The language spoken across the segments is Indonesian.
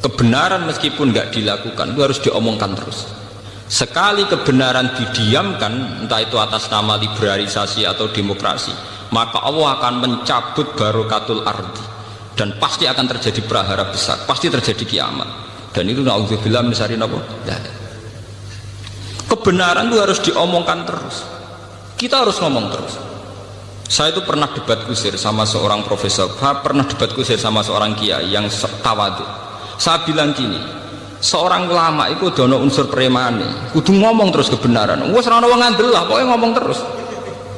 Kebenaran meskipun nggak dilakukan itu harus diomongkan terus. Sekali kebenaran didiamkan, entah itu atas nama liberalisasi atau demokrasi, maka Allah akan mencabut barokatul ardi, dan pasti akan terjadi prahara besar, pasti terjadi kiamat. Dan itu na'udzubillah min syarri napa? Kebenaran itu harus diomongkan terus. Kita harus ngomong terus. Saya itu pernah debat kusir sama seorang profesor, pernah debat kusir sama seorang kiai yang tawadu. Saya bilang gini, seorang ulama itu dono unsur premane, kudu ngomong terus kebenaran. Wes ora ono wong ngandel lah, pokoke ngomong terus.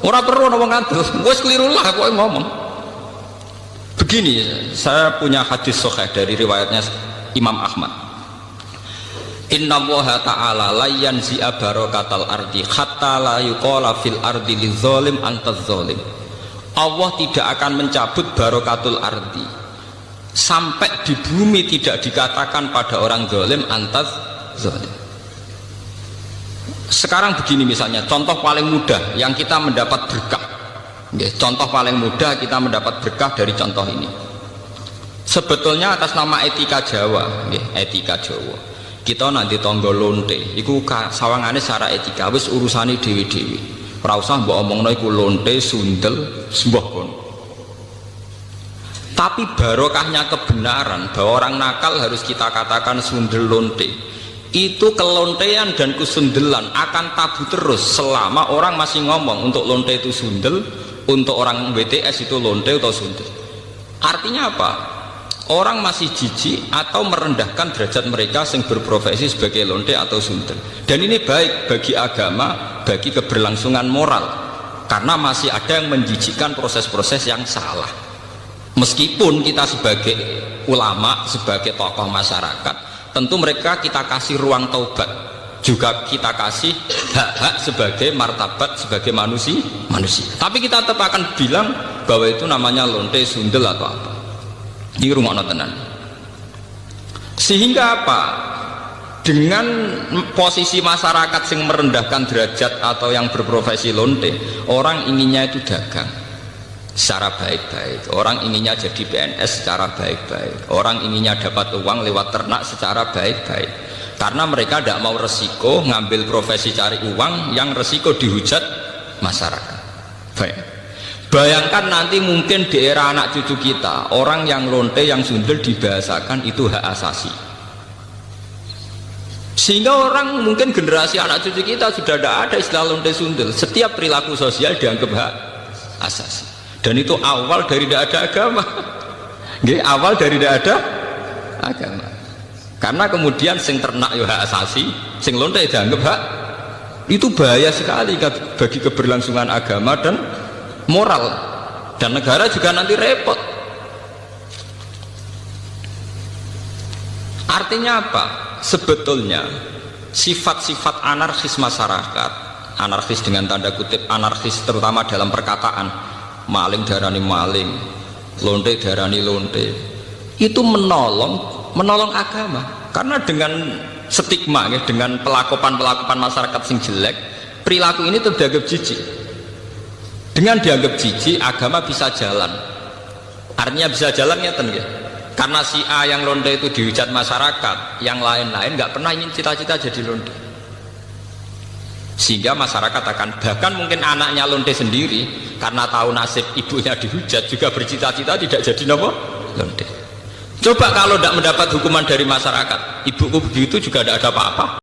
Ora perlu ono wong ngandel, wes keliru lah pokoke ngomong. Begini, saya punya hadis sahih dari riwayatnya Imam Ahmad. Inna Allaha ta'ala la yanzi'a barakatal ardi hatta la yuqala fil ardi lizalim antaz zalim. Allah tidak akan mencabut barokatul ardi sampai di bumi tidak dikatakan pada orang zalim antaz zalim. Sekarang begini misalnya, contoh paling mudah yang kita mendapat berkah. Contoh paling mudah kita mendapat berkah dari contoh ini. Sebetulnya atas nama etika Jawa, etika Jawa. Kita nanti tonggo lonte, iku sawangane secara etika wis urusane dewi-dewi. Ora usah mbok omongno iku lonte, sundel, sembah kono. Tapi barokahnya kebenaran bahwa orang nakal harus kita katakan sundel lonte. Itu kelontean dan kesundelan akan tabu terus selama orang masih ngomong untuk lonte itu sundel, untuk orang BTS itu lonte atau sundel. Artinya apa? Orang masih jijik atau merendahkan derajat mereka yang berprofesi sebagai lonte atau sundel. Dan ini baik bagi agama, bagi keberlangsungan moral, karena masih ada yang menjijikkan proses-proses yang salah. Meskipun kita sebagai ulama, sebagai tokoh masyarakat, tentu mereka kita kasih ruang taubat, juga kita kasih hak-hak sebagai martabat, sebagai manusia. Tapi kita tetap akan bilang bahwa itu namanya lonte, sundel atau apa. Ini rumah tenan. Sehingga apa? Dengan posisi masyarakat yang merendahkan derajat atau yang berprofesi lonte, orang inginnya itu dagang secara baik-baik, orang inginnya jadi PNS secara baik-baik, orang inginnya dapat uang lewat ternak secara baik-baik, karena mereka tidak mau resiko ngambil profesi cari uang yang resiko dihujat masyarakat. Baik. Bayangkan nanti mungkin di era anak cucu kita, orang yang lonte, yang sundel dibahasakan itu hak asasi. Sehingga orang mungkin generasi anak cucu kita sudah tidak ada istilah lonte sundel. Setiap perilaku sosial dianggap hak asasi. Dan itu awal dari tidak ada agama. Awal dari tidak ada agama. Karena kemudian sing ternak ya hak asasi, sing lonte dianggap hak. Itu bahaya sekali bagi keberlangsungan agama dan moral, dan negara juga nanti repot. Artinya apa? Sebetulnya sifat-sifat anarkis masyarakat, anarkis dengan tanda kutip anarkis terutama dalam perkataan, maling darani maling, lonte darani lonte, itu menolong agama. Karena dengan stigma, dengan pelakuan masyarakat sing jelek, perilaku ini terdianggap jijik. Dengan dianggap jijik, agama bisa jalan. Artinya bisa jalan ya, karena si A yang lonte itu dihujat masyarakat, yang lain-lain nggak pernah ingin cita-cita jadi lonte. Sehingga masyarakat akan, bahkan mungkin anaknya lonte sendiri, karena tahu nasib ibunya dihujat, juga bercita-cita tidak jadi lonte. Coba kalau tidak mendapat hukuman dari masyarakat, ibuku begitu juga tidak ada apa-apa.